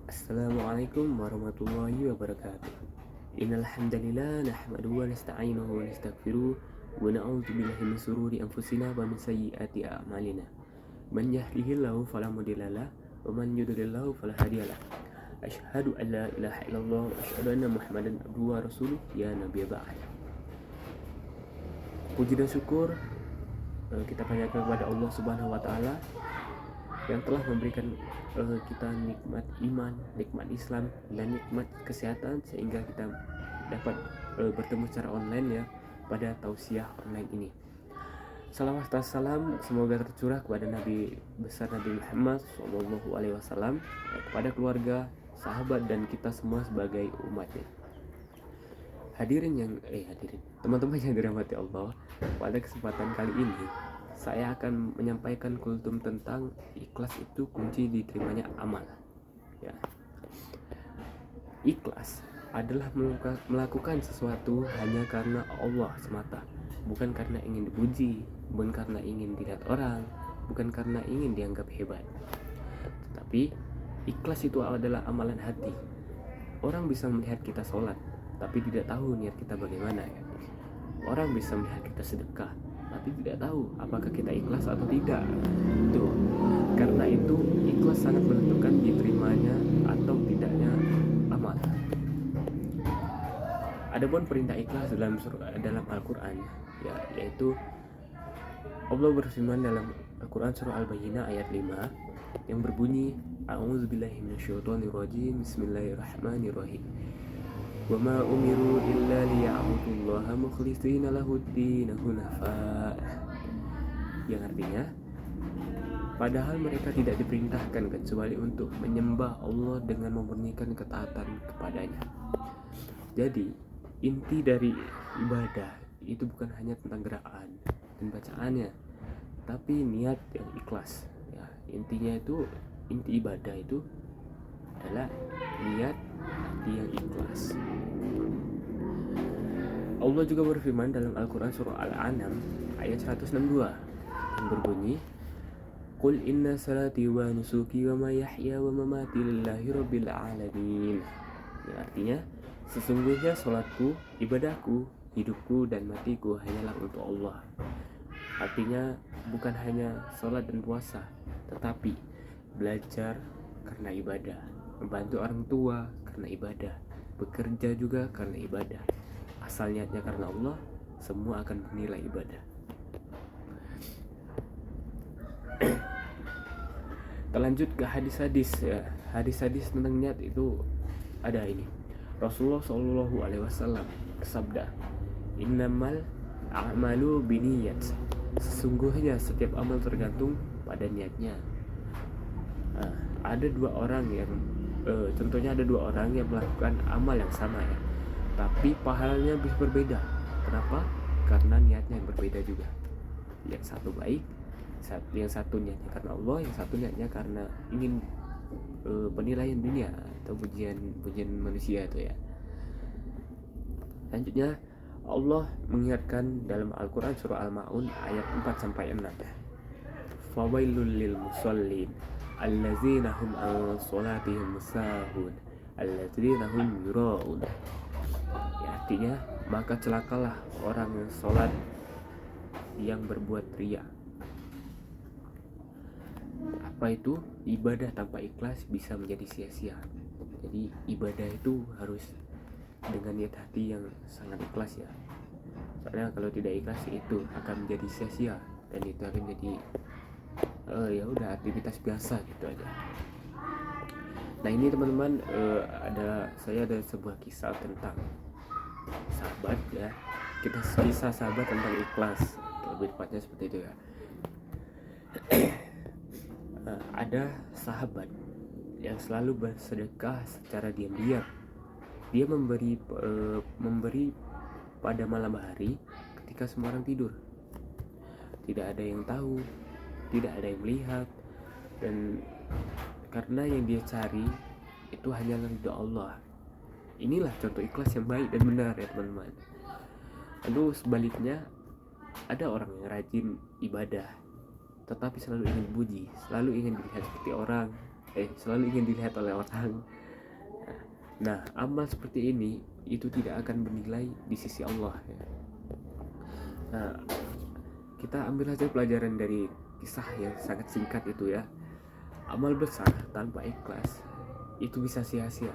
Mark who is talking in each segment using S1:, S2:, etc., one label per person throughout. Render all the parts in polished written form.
S1: Assalamualaikum warahmatullahi wabarakatuh. Innal hamdalillah nahmaduhu wa nasta'inuhu wa nastaghfiruh wa na'udzu billahi min shururi anfusina wa min sayyiati a'malina. Man yahdihillahu fala mudhillalah wa man yudhlilhu fala hadiyalah. Asyhadu an la ilaha illallah wa asyhadu anna Muhammadan abduhu wa rasuluh ya nabiy ba'd. Puji dan syukur kita panjatkan kepada Allah Subhanahu wa taala yang telah memberikan kita nikmat iman, nikmat Islam, dan nikmat kesehatan sehingga kita dapat bertemu secara online ya pada tausiah online ini. Salawat dan salam semoga tercurah kepada Nabi besar Nabi Muhammad SAW, kepada keluarga, sahabat, dan kita semua sebagai umatnya. Hadirin teman-teman yang dirahmati Allah, pada kesempatan kali ini saya akan menyampaikan kultum tentang ikhlas itu kunci diterimanya amal. Ya. Ikhlas adalah melakukan sesuatu hanya karena Allah semata, bukan karena ingin dipuji, bukan karena ingin dilihat orang, bukan karena ingin dianggap hebat. Tetapi ikhlas itu adalah amalan hati. Orang bisa melihat kita sholat, tapi tidak tahu niat kita bagaimana ya. Orang bisa melihat kita sedekah, tapi tidak tahu apakah kita ikhlas atau tidak. Tuh, karena itu ikhlas sangat menentukan diterimanya atau tidaknya amal. Adapun perintah ikhlas dalam Al-Qur'an ya, yaitu Allah berfirman dalam Al-Qur'an surah Al-Bayyinah ayat 5 yang berbunyi A'udzubillahi minasyaitonirrajim Bismillahirrahmanirrahim. Wa ma umiru illa liya'budullaha mukhlishina lahuddin hunafa. Yang artinya, padahal mereka tidak diperintahkan kecuali untuk menyembah Allah dengan memurnikan ketaatan kepadanya. Jadi, inti dari ibadah itu bukan hanya tentang gerakan dan bacaannya, tapi niat yang ikhlas. Ya, intinya itu, inti ibadah itu adalah niat yang ikhlas. Allah juga berfirman dalam Al-Quran surah Al-An'am ayat 162 yang berbunyi Qul inna salati wa nusuki wa mayahya wa mamati lillahi rabbil alamin. Yang artinya, sesungguhnya sholatku, ibadahku, hidupku, dan matiku hanyalah untuk Allah. Artinya bukan hanya sholat dan puasa, tetapi belajar karena ibadah, membantu orang tua karena ibadah, bekerja juga karena ibadah. Asal niatnya karena Allah, semua akan bernilai ibadah. Kita lanjut ke hadis-hadis ya. Hadis-hadis tentang niat itu ada ini. Rasulullah SAW bersabda, Innamal a'malu biniyat. Sesungguhnya setiap amal tergantung pada niatnya. Ada dua orang yang contohnya ada dua orang yang melakukan amal yang sama ya, tapi pahalanya bisa berbeda. Kenapa? Karena niatnya yang berbeda juga. Yang satu baik, yang satu niatnya karena Allah, yang satu niatnya karena ingin penilaian dunia atau pujian manusia itu ya. Selanjutnya Allah mengingatkan dalam Al-Quran surah Al-Ma'un ayat 4-6. Fawailul lil musallin allazina hum an sholatihim sahun allazina hum yura'un. Ya, artinya maka celakalah orang yang sholat yang berbuat riya. Apa itu? Ibadah tanpa ikhlas bisa menjadi sia-sia. Jadi ibadah itu harus dengan niat hati yang sangat ikhlas ya. Soalnya kalau tidak ikhlas itu akan menjadi sia-sia dan itu akan menjadi ya udah aktivitas biasa gitu aja. Nah ini teman-teman, saya ada sebuah kisah tentang sahabat ya. Kita kisah sahabat tentang ikhlas, lebih tepatnya seperti itu ya. Ada sahabat yang selalu bersedekah secara diam-diam. Dia memberi pada malam hari ketika semua orang tidur. Tidak ada yang tahu, tidak ada yang melihat, dan karena yang dia cari itu hanyalah ridha Allah. Inilah contoh ikhlas yang baik dan benar ya teman-teman. Lalu sebaliknya, ada orang yang rajin ibadah tetapi selalu ingin dipuji, selalu ingin dilihat seperti orang, selalu ingin dilihat oleh orang. Nah, amal seperti ini itu tidak akan bernilai di sisi Allah ya. Nah, kita ambil saja pelajaran dari kisah yang sangat singkat itu ya. Amal besar tanpa ikhlas itu bisa sia-sia.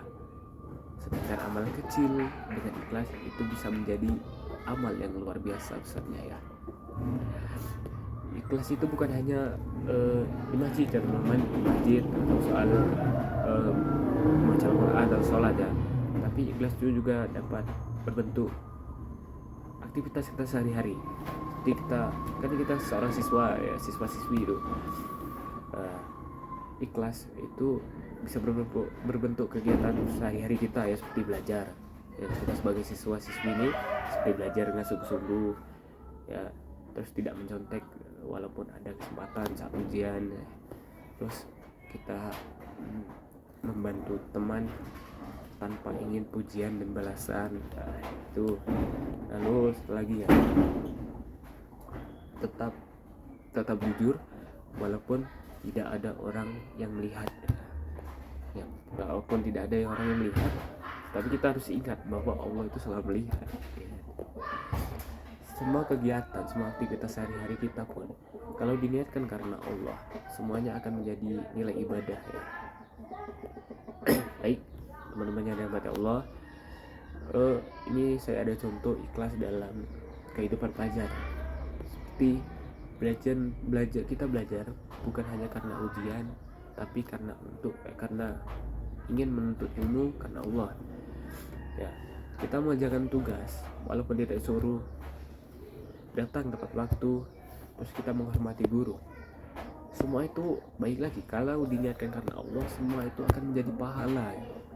S1: Sedangkan amal kecil dengan ikhlas itu bisa menjadi amal yang luar biasa besarnya ya. Ikhlas itu bukan hanya di masjid ya teman-teman, di masjid atau soal membaca Al-Quran atau sholat ya, tapi ikhlas itu juga dapat berbentuk aktivitas kita sehari-hari. Seperti kita seorang siswa ya, siswa-siswi itu ikhlas itu bisa berbentuk kegiatan sehari-hari kita ya, seperti belajar ya, kita sebagai siswa-siswi ini seperti belajar dengan sungguh-sungguh ya, terus tidak mencontek walaupun ada kesempatan saat ujian ya. Terus kita membantu teman tanpa ingin pujian dan balasan itu. Lalu lagi ya, tetap jujur walaupun tidak ada orang yang melihat ya, walaupun tidak ada orang yang melihat, tapi kita harus ingat bahwa Allah itu selalu melihat ya. Semua kegiatan, semua aktivitas sehari-hari kita pun kalau diniatkan karena Allah, semuanya akan menjadi nilai ibadah ya. Baik teman-teman yang dirahmati Allah, ini saya ada contoh ikhlas dalam kehidupan pelajar. Seperti kita belajar bukan hanya karena ujian, tapi karena ingin menuntut ilmu karena Allah ya. Kita mengerjakan tugas walaupun tidak disuruh, datang tepat waktu, terus kita menghormati guru. Semua itu baik lagi kalau diniatkan karena Allah, semua itu akan menjadi pahala,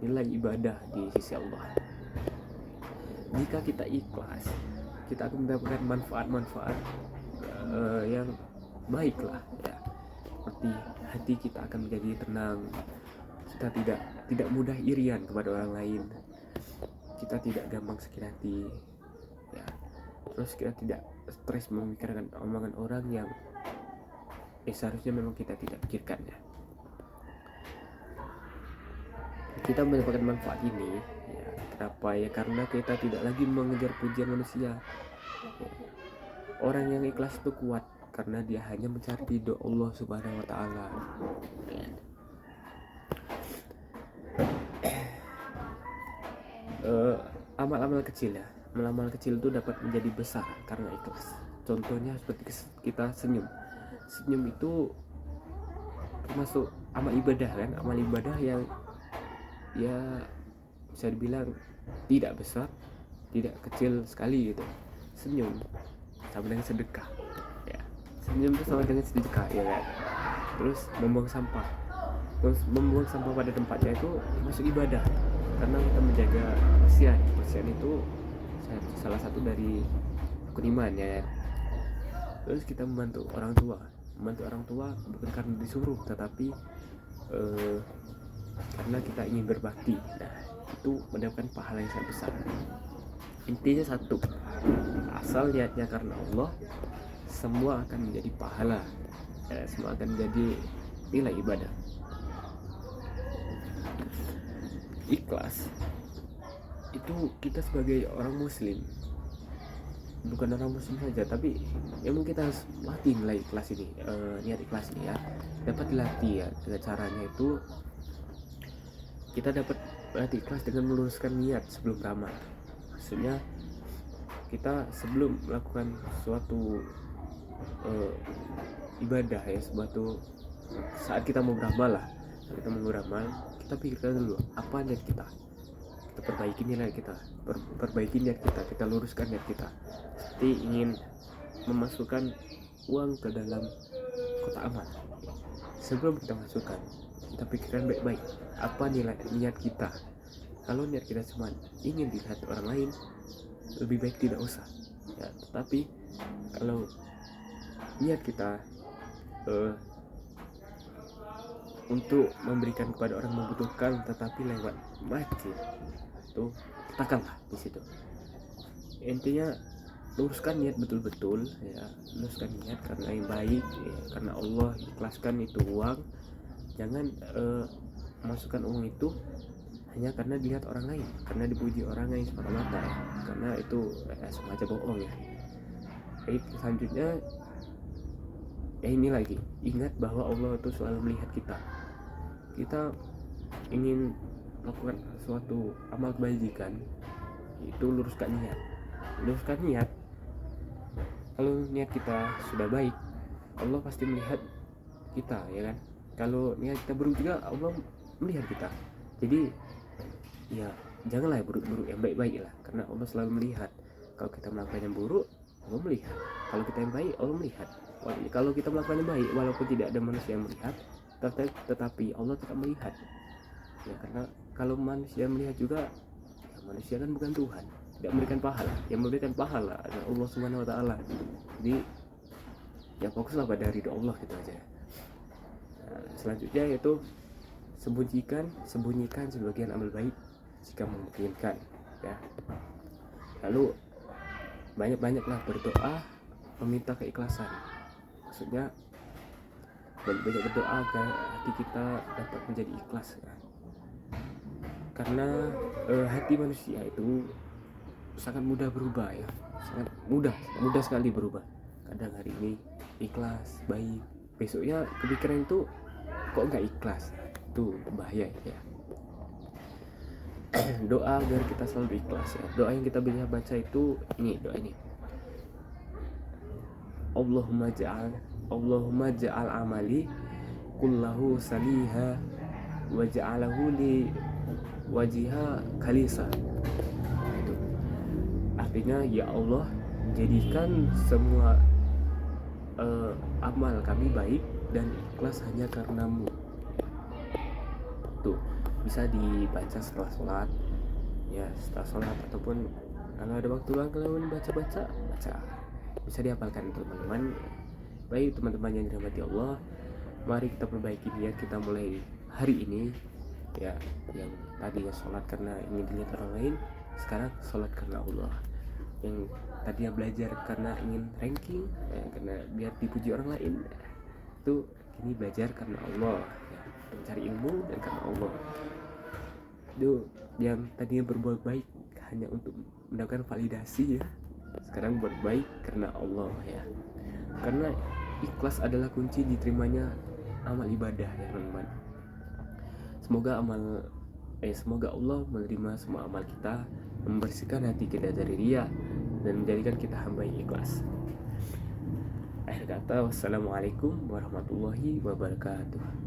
S1: nilai ibadah di sisi Allah. Jika kita ikhlas, kita akan mendapatkan manfaat-manfaat yang baik lah ya. Seperti hati kita akan menjadi tenang, kita tidak mudah irian kepada orang lain, kita tidak gampang sakit hati ya. Terus kita tidak stres memikirkan omongan orang yang seharusnya memang kita tidak pikirkan ya. Kita mendapatkan manfaat ini ya, kenapa ya? Karena kita tidak lagi mengejar pujian manusia ya. Orang yang ikhlas itu kuat karena dia hanya mencari ridho Allah Subhanahu wa taala ya. Amal-amal kecil ya, amal kecil itu dapat menjadi besar karena ikhlas. Contohnya seperti kita senyum itu termasuk amal ibadah kan, amal ibadah yang ya bisa dibilang tidak besar, tidak kecil sekali gitu. Senyum sama dengan sedekah ya, senyum itu sama dengan sedekah ya kan. Terus membuang sampah pada tempatnya itu termasuk ibadah karena kita menjaga kebersihan itu salah satu dari rukun iman ya. Terus kita membantu orang tua bukan karena disuruh, tetapi karena kita ingin berbakti. Nah, itu mendapatkan pahala yang sangat besar. Intinya satu, asal niatnya karena Allah, semua akan menjadi pahala ya, semua akan menjadi nilai ibadah. Ikhlas itu kita sebagai orang muslim, bukan orang muslim saja, tapi memang kita harus latih nilai ikhlas ini, niat ikhlas ini ya, dapat dilatih ya. Dengan caranya itu kita dapat latih ikhlas dengan meluruskan niat sebelum beramal. Maksudnya kita sebelum melakukan suatu ibadah ya, saat kita mau beramal, kita pikirkan dulu apa niat kita perbaiki niat kita, kita luruskan niat kita. Seperti ingin memasukkan uang ke dalam kotak amal, sebelum kita masukkan, kita pikirkan baik-baik apa niat kita. Kalau niat kita cuma ingin dilihat orang lain, lebih baik tidak usah ya. Tetapi kalau niat kita untuk memberikan kepada orang membutuhkan, tetapi lewat masjid, itu katakanlah di situ. Intinya luruskan niat betul-betul ya, luruskan niat karena yang baik ya, karena Allah, ikhlaskan itu uang jangan masukkan uang itu hanya karena dilihat orang lain, karena dipuji orang lain semata-mata ya, karena itu semacam bohong ya. Baik, selanjutnya ini lagi, ingat bahwa Allah itu selalu melihat kita. Kita ingin melakukan suatu amal kebajikan, itu luruskan niat. Kalau niat kita sudah baik, Allah pasti melihat kita, ya kan. Kalau niat kita buruk juga, Allah melihat kita. Jadi ya janganlah buruk-buruk, yang baik-baik lah, karena Allah selalu melihat. Kalau kita melakukan yang buruk, Allah melihat. Kalau kita yang baik, Allah melihat. Kalau kita melakukan yang baik, walaupun tidak ada manusia yang melihat, tetapi Allah tetap melihat ya, karena kalau manusia melihat juga ya, manusia kan bukan Tuhan, tidak memberikan pahala. Yang memberikan pahala adalah Allah Subhanahu wa taala. Jadi ya fokuslah pada ridho Allah, gitu aja. Nah, selanjutnya yaitu sembunyikan sebagian amal baik jika memungkinkan ya. Lalu banyak-banyaklah berdoa meminta keikhlasan. Maksudnya banyak berdoa agar hati kita dapat menjadi ikhlas ya. Karena hati manusia itu sangat mudah berubah ya, sangat mudah sekali berubah. Kadang hari ini ikhlas, baik, besoknya kepikiran itu kok nggak ikhlas, itu bahaya ya. Doa agar kita selalu ikhlas ya. Doa yang kita bisa baca itu doa ini. Allahumma ja'al amali kullahu saliha wa ja'alahu li wajiha kalisa. Itu artinya, ya Allah, jadikan semua amal kami baik dan ikhlas hanya karenamu. Tuh bisa dibaca setelah sholat ya, ataupun kalau ada waktu luang kalian baca, bisa dihafalkan teman-teman. Baik teman-teman yang dirahmati Allah, mari kita perbaiki niat kita mulai hari ini ya. Yang tadinya sholat karena ingin dilihat orang lain, sekarang sholat karena Allah. Yang tadinya belajar karena ingin ranking ya, karena biar dipuji orang lain, itu ini belajar karena Allah ya, mencari ilmu dan karena Allah. Itu yang tadinya berbuat baik hanya untuk mendapatkan validasi ya, sekarang berbaik karena Allah ya. Karena ikhlas adalah kunci diterimanya amal ibadah ya teman-teman. Semoga Allah menerima semua amal kita, membersihkan hati kita dari riya dan menjadikan kita hamba yang ikhlas. Akhir kata, wassalamualaikum warahmatullahi wabarakatuh.